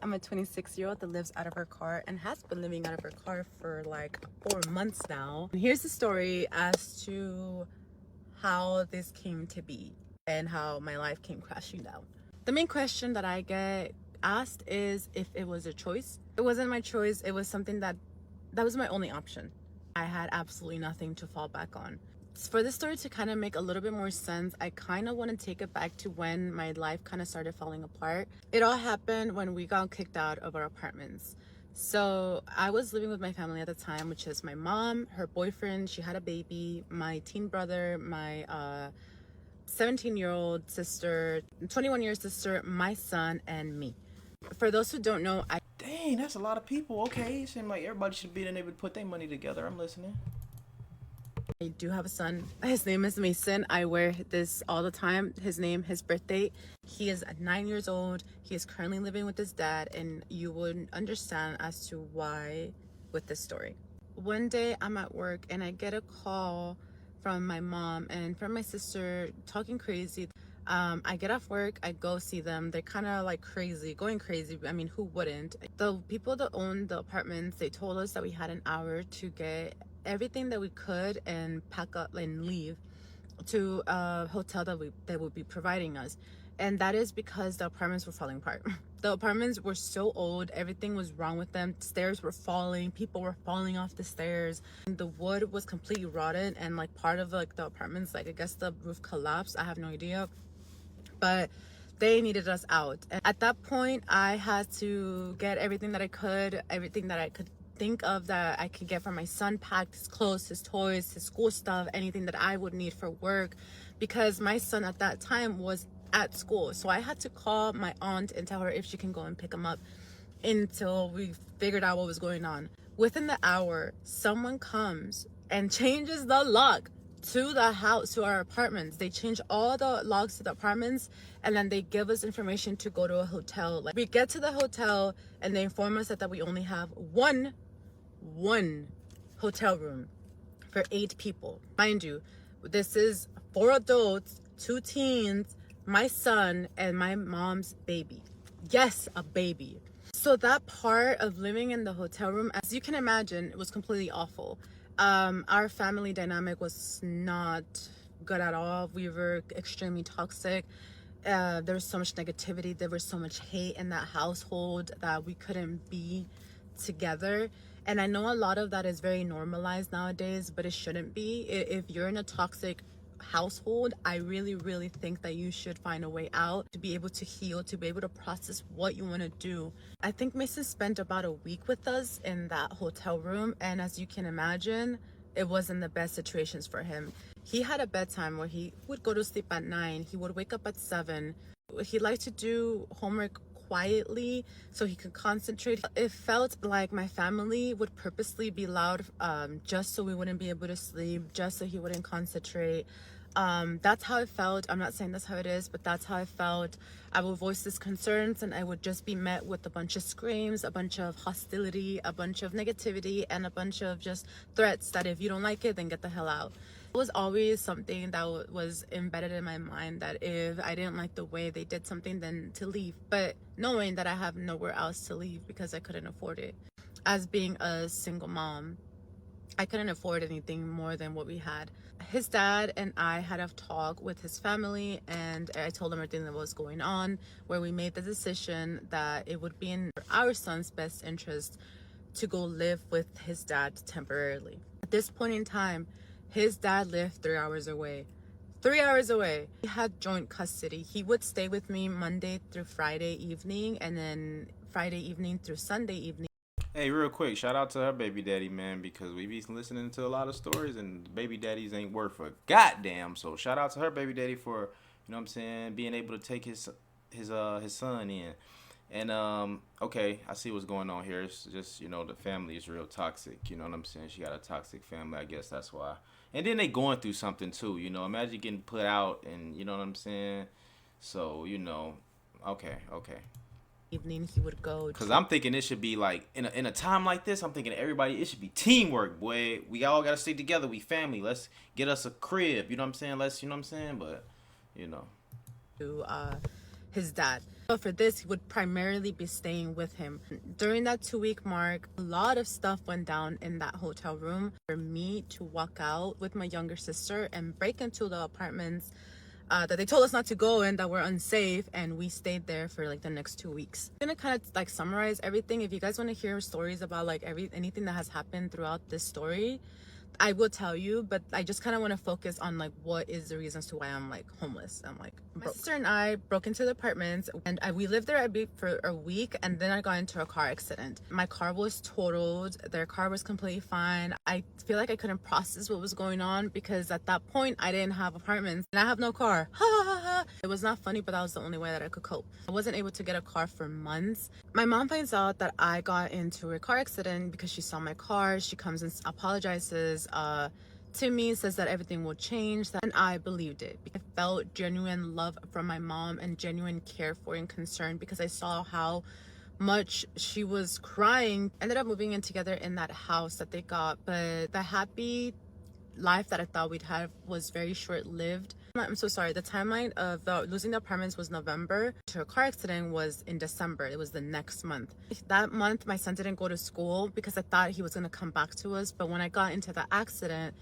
I'm a 26-year-old that lives out of her car and has been living out of her car for like 4 months now. And here's the story as to how this came to be and how my life came crashing down. The main question that I get asked is if it was a choice. It wasn't my choice. It was something that was my only option. I had absolutely nothing to fall back on. For this story to kind of make a little bit more sense, I kind of want to take it back to when my life kind of started falling apart. It all happened when we got kicked out of our apartments. So I was living with my family at the time, which is my mom, her boyfriend, she had a baby, my teen brother, my 17-year-old sister, 21-year sister, my son, and me. For those who don't know, Dang, that's a lot of people. Okay, it seems like everybody should be able to put their money together. I'm listening. I do have a son. His name is Mason. I wear this all the time. His birthday. He is 9 years old. He is currently living with his dad, and you would understand as to why with this story. One day I'm at work and I get a call from my mom and from my sister talking crazy. I get off work, I go see them. They're kind of like going crazy. I mean, who wouldn't? The people that own the apartments, they told us that we had an hour to get everything that we could and pack up and leave to a hotel that would be providing us. And that is because the apartments were falling apart. The apartments were so old, everything was wrong with them. Stairs were falling, people were falling off the stairs. And the wood was completely rotten, and like part of like the apartments, like I guess the roof collapsed. I have no idea. But they needed us out. And at that point, I had to get everything that I could think of that I could get for my son packed, his clothes, his toys, his school stuff, anything that I would need for work, because my son at that time was at school. So I had to call my aunt and tell her if she can go and pick him up until we figured out what was going on. Within the hour, someone comes and changes the lock to the house, to our apartments. They change all the locks to the apartments, and then they give us information to go to a hotel. Like, we get to the hotel and they inform us that we only have one hotel room for 8 people. Mind you, this is 4 adults, 2 teens, my son, and my mom's baby. Yes, a baby. So that part of living in the hotel room, as you can imagine, it was completely awful. Our family dynamic was not good at all. We were extremely toxic. There was so much negativity. There was so much hate in that household that we couldn't be together. And I know a lot of that is very normalized nowadays, but it shouldn't be. If you're in a toxic household, I really think that you should find a way out to be able to heal, to be able to process what you want to do. I think Mason spent about a week with us in that hotel room, and as you can imagine, it wasn't the best situations for him. He had a bedtime where he would go to sleep at 9, he would wake up at 7. He liked to do homework quietly so he could concentrate. It felt like my family would purposely be loud just so we wouldn't be able to sleep, just so he wouldn't concentrate. That's how it felt. I'm not saying that's how it is, but that's how I felt. I would voice these concerns and I would just be met with a bunch of screams, a bunch of hostility, a bunch of negativity, and a bunch of just threats that if you don't like it, then get the hell out. It was always something that was embedded in my mind, that if I didn't like the way they did something, then to leave. But knowing that I have nowhere else to leave because I couldn't afford it. As being a single mom, I couldn't afford anything more than what we had. His dad and I had a talk with his family, and I told him everything that was going on, where we made the decision that it would be in our son's best interest to go live with his dad temporarily. At this point in time, his dad lived 3 hours away. 3 hours away. He had joint custody. He would stay with me Monday through Friday evening, and then Friday evening through Sunday evening. Hey, real quick, shout out to her baby daddy, man, because we be listening to a lot of stories and baby daddies ain't worth a goddamn. So shout out to her baby daddy for, you know what I'm saying, being able to take his son in. And okay, I see what's going on here. It's just, the family is real toxic. You know what I'm saying? She got a toxic family. I guess that's why. And then they going through something too. Imagine getting put out, and you know what I'm saying. So okay. Evening he would go. Because I'm thinking it should be like in a time like this. I'm thinking it should be teamwork, boy. We all gotta stay together. We family. Let's get us a crib. You know what I'm saying? But to his dad. So for this, he would primarily be staying with him. During that 2-week mark, a lot of stuff went down in that hotel room. For me to walk out with my younger sister and break into the apartments that they told us not to go in, that were unsafe, and we stayed there for like the next 2 weeks. I'm gonna kind of like summarize everything. If you guys want to hear stories about like anything that has happened throughout this story, I will tell you, but I just kind of want to focus on like what is the reasons to why I'm like homeless. I'm like broke. My sister and I broke into the apartments, and we lived there for a week, and then I got into a car accident. My car was totaled. Their car was completely fine. I feel like I couldn't process what was going on because at that point I didn't have apartments and I have no car. Ha ha ha ha. It was not funny, but that was the only way that I could cope. I wasn't able to get a car for months. My mom finds out that I got into a car accident because she saw my car. She comes and apologizes to me, says that everything will change, and I believed it. I felt genuine love from my mom and genuine care for and concern because I saw how much she was crying. Ended up moving in together in that house that they got, but the happy life that I thought we'd have was very short-lived. I'm so sorry. The timeline of losing the apartments was November. Her car accident was in December. It was the next month. That month, my son didn't go to school because I thought he was going to come back to us. But when I got into the accident,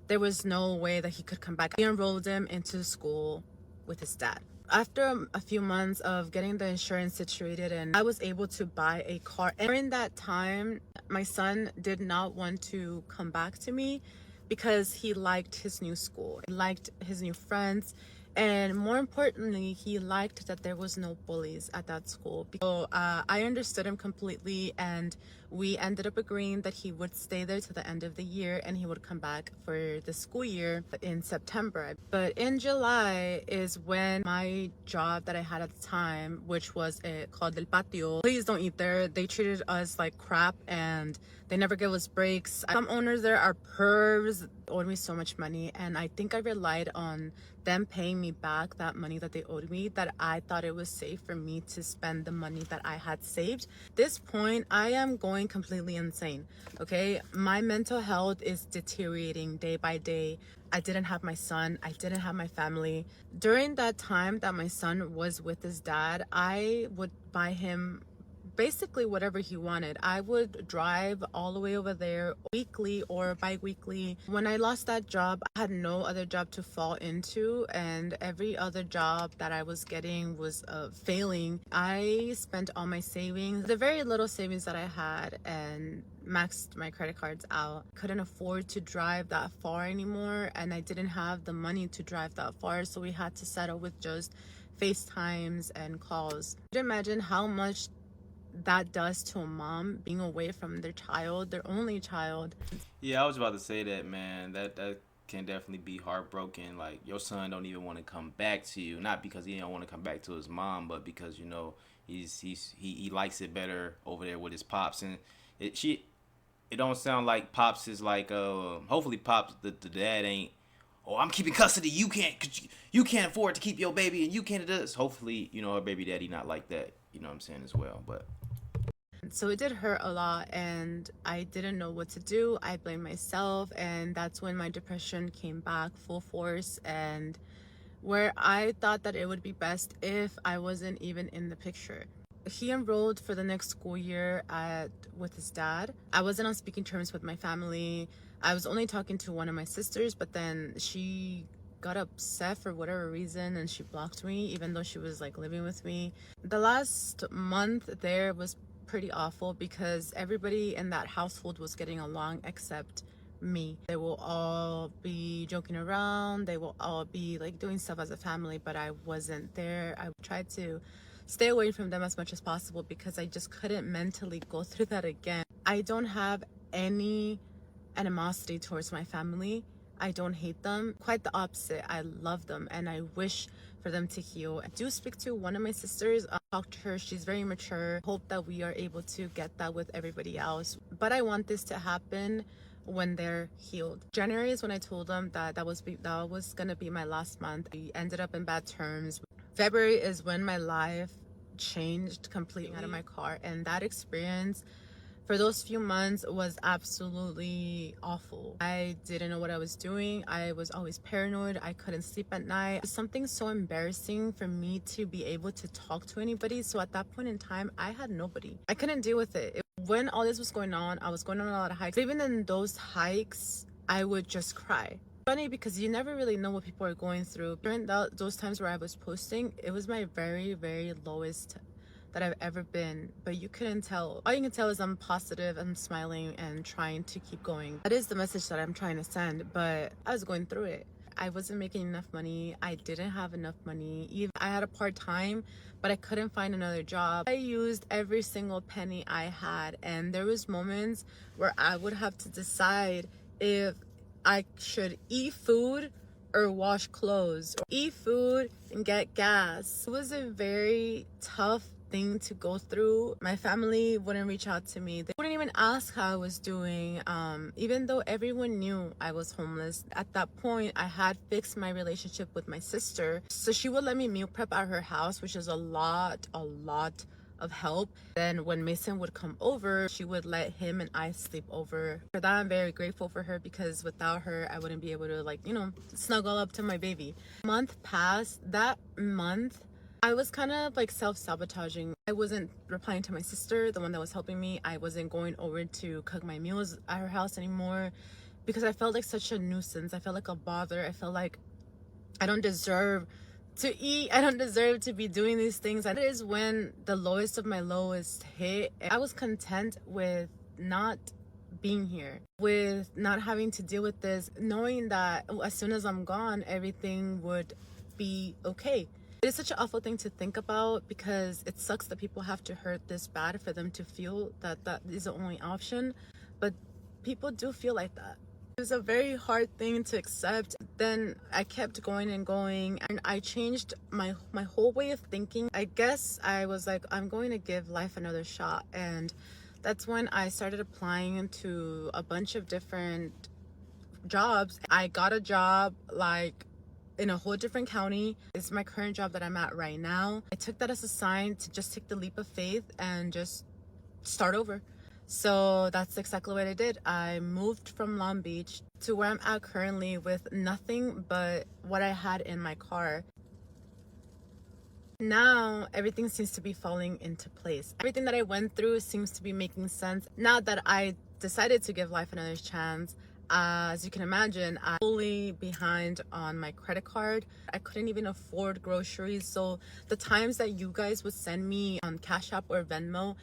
there was no way that he could come back. We enrolled him into school with his dad. After a few months of getting the insurance situated, and I was able to buy a car. And during that time, my son did not want to come back to me because he liked his new school, he liked his new friends, and more importantly, he liked that there was no bullies at that school. So I understood him completely, and we ended up agreeing that he would stay there to the end of the year and he would come back for the school year in September. But in July is when my job that I had at the time, which was called El Patio, please don't eat there. They treated us like crap and they never gave us breaks. Some owners there are pervs, owed me so much money, and I think I relied on them paying me back that money that they owed me, that I thought it was safe for me to spend the money that I had saved. At this point, I am going completely insane, okay? My mental health is deteriorating day by day. I didn't have my son. I didn't have my family. During that time that my son was with his dad, I would buy him basically whatever he wanted. I would drive all the way over there weekly or bi-weekly. When I lost that job, I had no other job to fall into, and every other job that I was getting was failing. I spent all my savings, the very little savings that I had, and maxed my credit cards out. Couldn't afford to drive that far anymore, and I didn't have the money to drive that far, so we had to settle with just FaceTimes and calls. You can imagine how much that does to a mom, being away from their child, their only child. Yeah, I was about to say that, man. That can definitely be heartbroken. Like, your son don't even want to come back to you, not because he don't want to come back to his mom, but because, you know, he likes it better over there with his pops. And it don't sound like pops is like hopefully pops the dad ain't, oh, I'm keeping custody, you can't afford to keep your baby and you can't do this. Hopefully, you know, her baby daddy not like that, you know what I'm saying, as well. But so it did hurt a lot, and I didn't know what to do. I blamed myself, and that's when my depression came back full force, and where I thought that it would be best if I wasn't even in the picture. He enrolled for the next school year with his dad. I wasn't on speaking terms with my family. I was only talking to one of my sisters, but then she got upset for whatever reason and she blocked me, even though she was like living with me. The last month there was pretty awful because everybody in that household was getting along except me. They will all be joking around, they will all be like doing stuff as a family, but I wasn't there. I tried to stay away from them as much as possible because I just couldn't mentally go through that again. I don't have any animosity towards my family. I don't hate them. Quite the opposite. I love them and I wish for them to heal. I do speak to one of my sisters. I talk to her. She's very mature. Hope that we are able to get that with everybody else. But I want this to happen when they're healed. January is when I told them that was gonna be my last month. We ended up in bad terms. February is when my life changed completely out of my car, and that experience For those few months was absolutely awful. I didn't know what I was doing. I was always paranoid. I couldn't sleep at night. It was something so embarrassing for me to be able to talk to anybody. So at that point in time, I had nobody. I couldn't deal with it. When all this was going on, I was going on a lot of hikes. Even in those hikes, I would just cry. Funny because you never really know what people are going through. During those times where I was posting, it was my very, very lowest that I've ever been, but you couldn't tell. All you can tell is I'm positive, I'm smiling and trying to keep going. That is the message that I'm trying to send, but I was going through it. I wasn't making enough money. I didn't have enough money. Even I had a part-time, but I couldn't find another job. I used every single penny I had, and there was moments where I would have to decide if I should eat food or wash clothes, or eat food and get gas. It was a very tough thing to go through. My family wouldn't reach out to me. They wouldn't even ask how I was doing, even though everyone knew I was homeless. At that point, I had fixed my relationship with my sister, so she would let me meal prep at her house, which is a lot of help. Then when Mason would come over, she would let him and I sleep over. For that, I'm very grateful for her, because without her, I wouldn't be able to, like, you know, snuggle up to my baby. A month passed. That month, I was kind of like self-sabotaging. I wasn't replying to my sister, the one that was helping me. I wasn't going over to cook my meals at her house anymore, because I felt like such a nuisance. I felt like a bother. I felt like I don't deserve to eat. I don't deserve to be doing these things. That is when the lowest of my lowest hit. I was content with not being here, with not having to deal with this, knowing that as soon as I'm gone, everything would be okay. It is such an awful thing to think about, because it sucks that people have to hurt this bad for them to feel that that is the only option. But people do feel like that. It was a very hard thing to accept. Then I kept going and going, and I changed my whole way of thinking. I guess I was like, I'm going to give life another shot. And that's when I started applying to a bunch of different jobs. I got a job like in a whole different county. It's my current job that I'm at right now. I took that as a sign to just take the leap of faith and just start over. So that's exactly what I did. I moved from Long Beach to where I'm at currently with nothing but what I had in my car. Now everything seems to be falling into place. Everything that I went through seems to be making sense. Now that I decided to give life another chance, as you can imagine, I'm fully behind on my credit card. I couldn't even afford groceries. So the times that you guys would send me on Cash App or Venmo,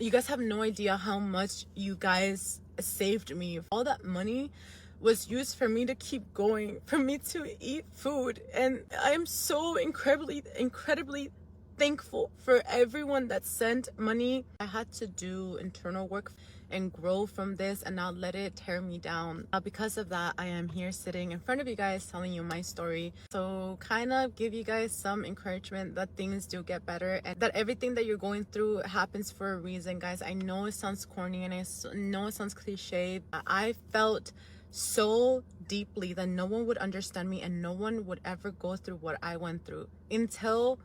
you guys have no idea how much you guys saved me. All that money was used for me to keep going, for me to eat food. And I am so incredibly thankful for everyone that sent money. I had to do internal work and grow from this and not let it tear me down. Because of that, I am here sitting in front of you guys telling you my story. So kind of give you guys some encouragement that things do get better, and that everything that you're going through happens for a reason, guys. I know it sounds corny and I know it sounds cliche. I felt so deeply that no one would understand me and no one would ever go through what I went through until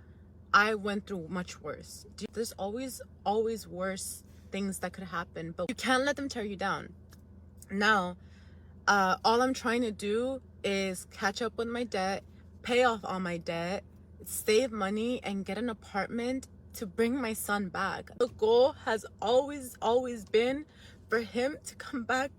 I went through much worse. There's always worse things that could happen, but you can't let them tear you down. Now, all I'm trying to do is catch up with my debt, pay off all my debt, save money, and get an apartment to bring my son back. The goal has always been for him to come back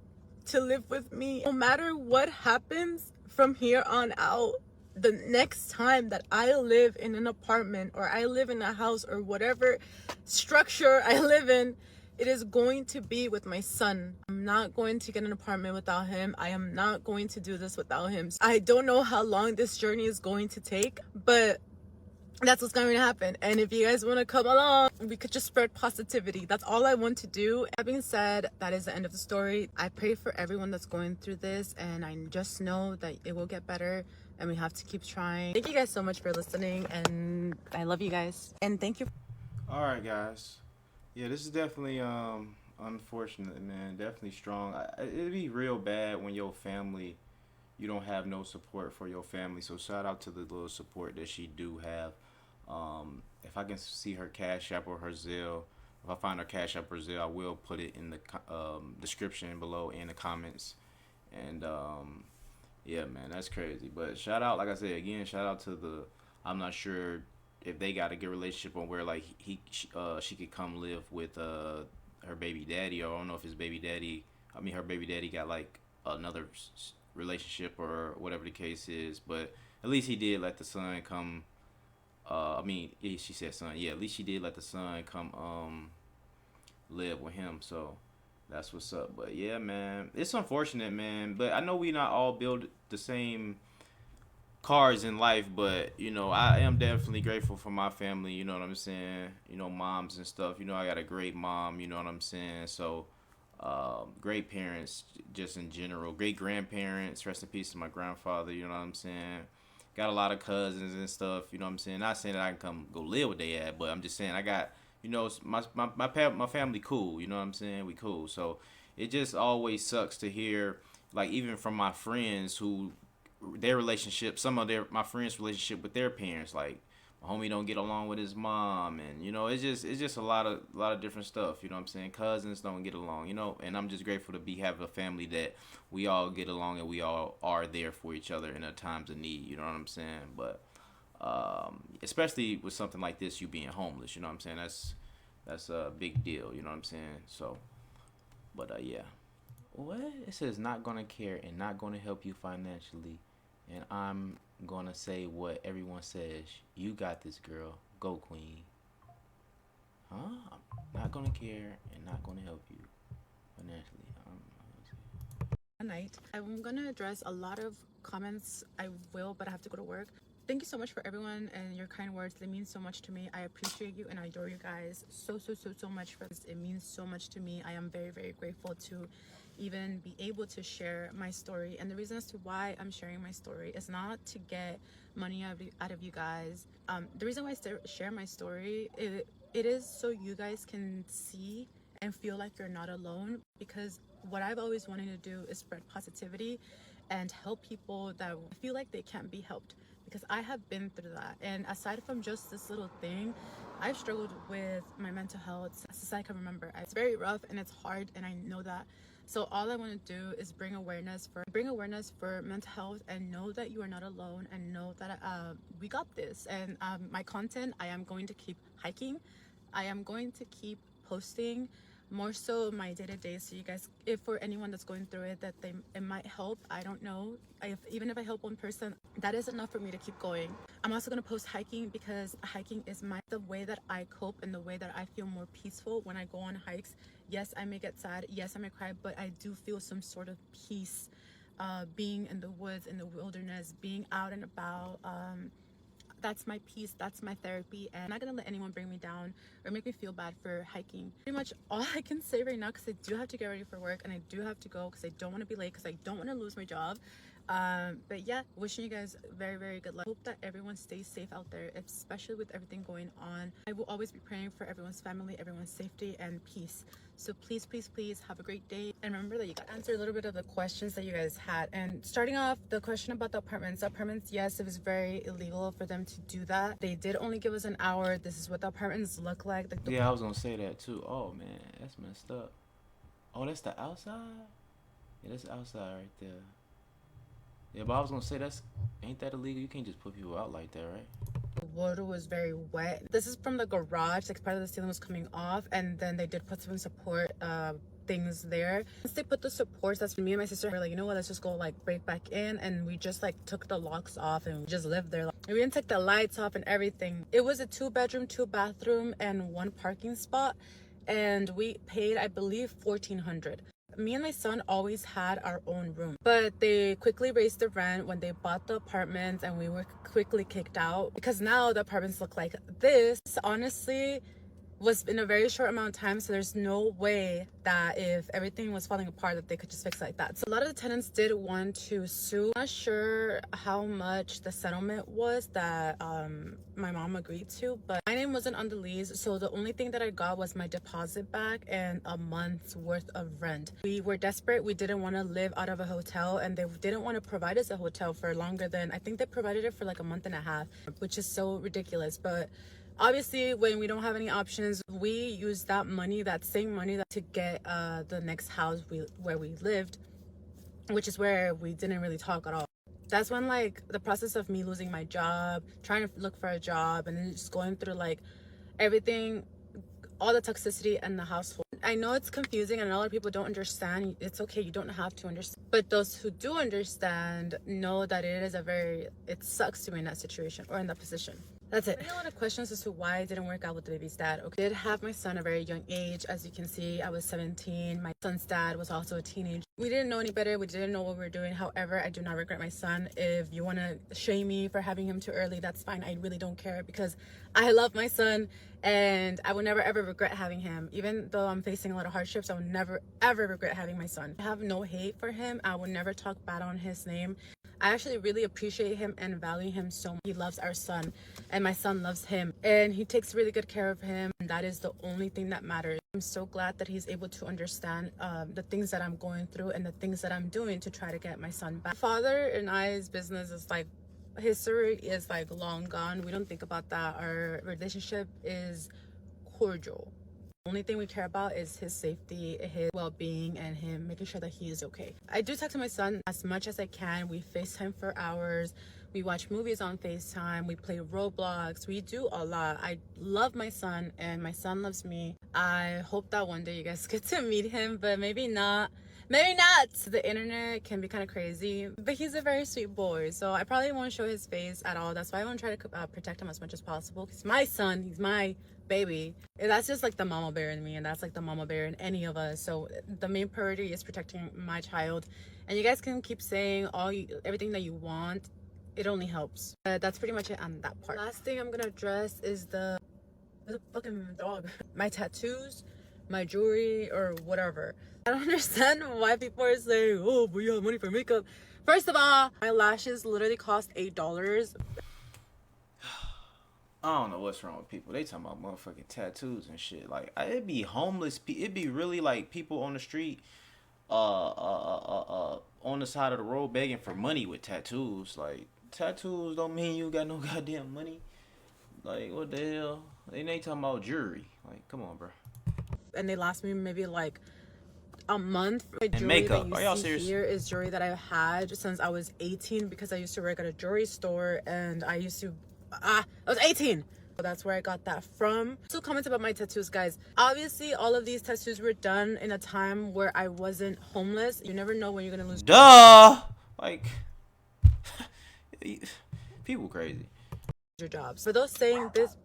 to live with me. No matter what happens from here on out, the next time that I live in an apartment or I live in a house or whatever structure I live in, it is going to be with my son. I'm not going to get an apartment without him. I am not going to do this without him. I don't know how long this journey is going to take, but that's what's going to happen. And if you guys want to come along, we could just spread positivity. That's all I want to do. That being said, that is the end of the story. I pray for everyone that's going through this, and I just know that it will get better, and we have to keep trying. Thank you guys so much for listening, and I love you guys. And thank you. All right, guys. Yeah, this is definitely unfortunate, man. Definitely strong. It'd be real bad when your family, you don't have no support for your family. So shout out to the little support that she do have. If I can see her Cash App or her Zelle if I find her Cash App or Zelle, I will put it in the description below and the comments. And yeah, man, that's crazy. But shout out, like I said again, shout out to the. I'm not sure if they got a good relationship on where like she could come live with her baby daddy, or I don't know if his baby daddy. I mean, her baby daddy got like another relationship or whatever the case is. But at least he did let the son come. I mean, she said son. Yeah, at least she did let the son come live with him. So that's what's up. But yeah, man, it's unfortunate, man. But I know we not all build the same cars in life, but you know, I am definitely grateful for my family. You know what I'm saying? You know, moms and stuff. You know, I got a great mom. You know what I'm saying? So, great parents, just in general. Great grandparents. Rest in peace to my grandfather. You know what I'm saying? Got a lot of cousins and stuff. You know what I'm saying? Not saying that I can come go live with they at, but I'm just saying I got, you know, my family cool. You know what I'm saying? We cool. So it just always sucks to hear, like, even from my friends who their relationship, some of my friends' relationship with their parents, like my homie don't get along with his mom, and you know, it's just a lot of different stuff. You know what I'm saying? Cousins don't get along, you know, and I'm just grateful to have a family that we all get along and we all are there for each other in a times of need. You know what I'm saying? But especially with something like this, you being homeless, you know what I'm saying? That's a big deal. You know what I'm saying? So, but yeah. What? It says not gonna care and not gonna help you financially. And I'm gonna say what everyone says. You got this, girl. Go, queen. Huh? I'm not gonna care and not gonna help you financially. Night. I'm gonna address a lot of comments. I will, but I have to go to work. Thank you so much for everyone and your kind words. They mean so much to me. I appreciate you and I adore you guys so much for this. It means so much to me. I am very grateful to even be able to share my story. And the reason as to why I'm sharing my story is not to get money out of you guys. The reason why I share my story, it is so you guys can see and feel like you're not alone, because what I've always wanted to do is spread positivity and help people that feel like they can't be helped, because I have been through that. And aside from just this little thing, I've struggled with my mental health since I can remember. It's very rough and it's hard, and I know that. So all I want to do is bring awareness for mental health, and know that you are not alone, and know that we got this. And my content, I am going to keep hiking. I am going to keep posting more so my day-to-day, so you guys, if for anyone that's going through it, that it might help. I don't know, even if I help one person, that is enough for me to keep going. I'm also going to post hiking, because hiking is the way that I cope and the way that I feel more peaceful when I go on hikes. Yes, I may get sad, yes, I may cry, but I do feel some sort of peace being in the woods, in the wilderness, being out and about. That's my peace, that's my therapy, and I'm not gonna let anyone bring me down or make me feel bad for hiking. Pretty much all I can say right now, because I do have to get ready for work and I do have to go because I don't want to be late, because I don't want to lose my job. But yeah, wishing you guys very good luck. Hope that everyone stays safe out there, especially with everything going on. I will always be praying for everyone's family, everyone's safety and peace. So please have a great day, and remember that you got to answer a little bit of the questions that you guys had. And starting off, the question about the apartments, yes, it was very illegal for them to do that. They did only give us an hour. This is what the apartments look like. Yeah, I was gonna say that too. Oh man, that's messed up. Oh, that's the outside. Yeah, that's the outside right there. Yeah, but I was gonna say ain't that illegal? You can't just put people out like that, right? The water was very wet. This is from the garage, like part of the ceiling was coming off, and then they did put some support things there. Once they put the supports, that's when me and my sister were like, you know what, let's just go like break back in, and we just like took the locks off and we just lived there. Like, we didn't take the lights off and everything. It was a 2-bedroom, 2-bathroom, and 1 parking spot, and we paid, I believe, $1,400. Me and my son always had our own room, but they quickly raised the rent when they bought the apartments, and we were quickly kicked out, because now the apartments look like this. Honestly, was in a very short amount of time, so there's no way that if everything was falling apart that they could just fix it like that. So a lot of the tenants did want to sue. I'm not sure how much the settlement was that my mom agreed to, but my name wasn't on the lease, so the only thing that I got was my deposit back and a month's worth of rent. We were desperate. We didn't want to live out of a hotel, and they didn't want to provide us a hotel for longer than, I think they provided it for like a month and a half, which is so ridiculous. But Obviously, when we don't have any options, we use that money, that same money, to get the next house where we lived, which is where we didn't really talk at all. That's when, like, the process of me losing my job, trying to look for a job, and then just going through, like, everything, all the toxicity in the household. I know it's confusing and a lot of people don't understand. It's okay, you don't have to understand. But those who do understand know that it sucks to be in that situation or in that position. That's it. I had a lot of questions as to why I didn't work out with the baby's dad. Okay, I did have my son at a very young age. As you can see, I was 17. My son's dad was also a teenager. We didn't know any better. We didn't know what we were doing. However, I do not regret my son. If you want to shame me for having him too early, that's fine. I really don't care because I love my son and I will never ever regret having him. Even though I'm facing a lot of hardships, I will never ever regret having my son. I have no hate for him. I will never talk bad on his name. I actually really appreciate him and value him so much. He loves our son and my son loves him and he takes really good care of him. And that is the only thing that matters. I'm so glad that he's able to understand the things that I'm going through and the things that I'm doing to try to get my son back. Father and I's business is like, history is like long gone. We don't think about that. Our relationship is cordial. The only thing we care about is his safety, his well-being, and him making sure that he is okay. I do talk to my son as much as I can. We FaceTime for hours. We watch movies on FaceTime. We play Roblox. We do a lot. I love my son and my son loves me. I hope that one day you guys get to meet him, but maybe not. Maybe not. The internet can be kind of crazy, but he's a very sweet boy, so I probably won't show his face at all. That's why I want to try to protect him as much as possible. He's my son. He's my baby. And that's just like the mama bear in me, and that's like the mama bear in any of us. So the main priority is protecting my child. And you guys can keep saying everything that you want. It only helps. That's pretty much it on that part. Last thing I'm gonna address is the fucking dog. My tattoos, my jewelry, or whatever. I don't understand why people are saying, oh, but you have money for makeup. First of all, my lashes literally cost $8. I don't know what's wrong with people. They talking about motherfucking tattoos and shit. Like, it'd be homeless. It'd be really like people on the street, on the side of the road begging for money with tattoos. Like, tattoos don't mean you got no goddamn money. Like, what the hell? They ain't talking about jewelry. Like, come on, bro. And they last me maybe like a month. My jewelry makeup. that Are y'all see serious? here is jewelry that I've had since I was 18 because I used to work at a jewelry store and I was 18. So that's where I got that from. So comments about my tattoos, guys. Obviously, all of these tattoos were done in a time where I wasn't homeless. You never know when you're gonna lose. Duh. Like, people crazy. Your jobs. For those saying this,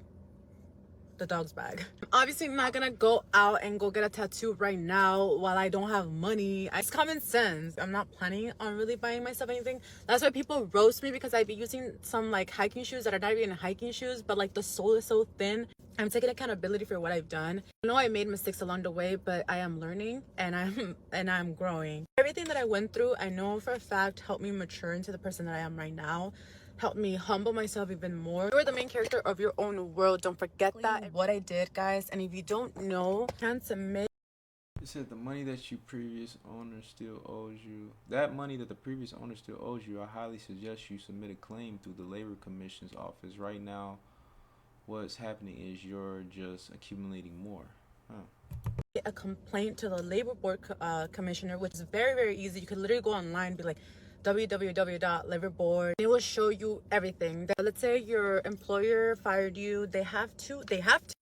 the dog's bag. Obviously, I'm not gonna go out and go get a tattoo right now while I don't have money. It's common sense. I'm not planning on really buying myself anything. That's why people roast me because I be using some like hiking shoes that are not even hiking shoes, but like the sole is so thin. I'm taking accountability for what I've done. I know I made mistakes along the way, but I am learning and I'm growing. Everything that I went through, I know for a fact helped me mature into the person that I am right now. Helped me humble myself even more. You're the main character of your own world. Don't forget that. What I did, guys. And if you don't know, can't submit. It said the money that your previous owner still owes you. That money that the previous owner still owes you, I highly suggest you submit a claim through the Labor Commission's office. Right now, what's happening is you're just accumulating more. A complaint to the Labor Board Commissioner, which is very, very easy. You could literally go online and be like, www.laborboard. It will show you everything. Let's say your employer fired you, they have to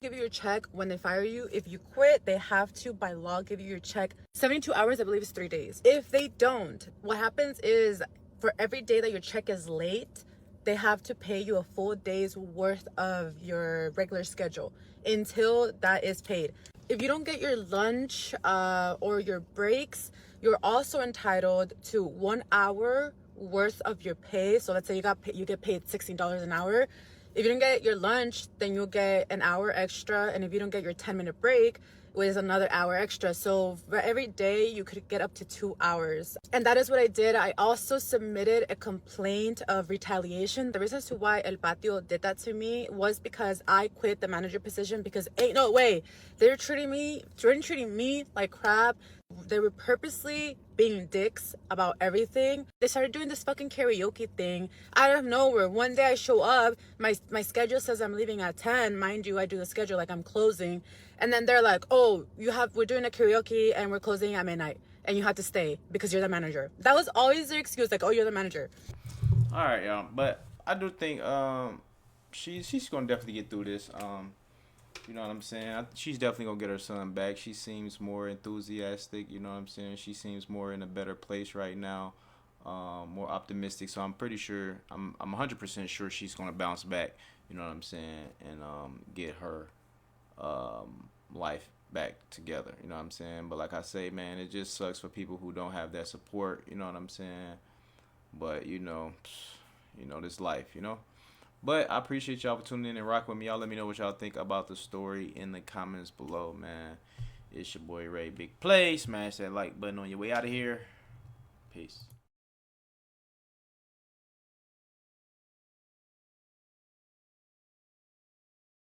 give you your check when they fire you. If you quit, they have to by law give you your check. 72 hours, I believe, is 3 days. If they don't, what happens is for every day that your check is late, they have to pay you a full day's worth of your regular schedule until that is paid. If you don't get your lunch or your breaks, you're also entitled to 1 hour worth of your pay. So let's say you get paid $16 an hour. If you don't get your lunch, then you'll get an hour extra. And if you don't get your 10-minute break, which is another hour extra. So for every day, you could get up to 2 hours. And that is what I did. I also submitted a complaint of retaliation. The reason as to why El Patio did that to me was because I quit the manager position because ain't no way. They're treating me like crap. They were purposely being dicks about everything. They started doing this fucking karaoke thing out of nowhere. One day I show up, my schedule says I'm leaving at 10. Mind you, I do the schedule like I'm closing. And then they're like, oh, we're doing a karaoke and we're closing at midnight. And you have to stay because you're the manager. That was always their excuse, like, oh, you're the manager. All right, y'all. But I do think she's gonna definitely get through this. You know what I'm saying? She's definitely gonna get her son back. She seems more enthusiastic. You know what I'm saying? She seems more in a better place right now, more optimistic. So I'm pretty sure, I'm 100% sure she's gonna bounce back. You know what I'm saying? And get her life back together. You know what I'm saying? But like I say, man, it just sucks for people who don't have that support. You know what I'm saying? But you know, this life. You know. But I appreciate y'all for tuning in and rock with me. Y'all let me know what y'all think about the story in the comments below, man. It's your boy Ray. Big play. Smash that like button on your way out of here. Peace.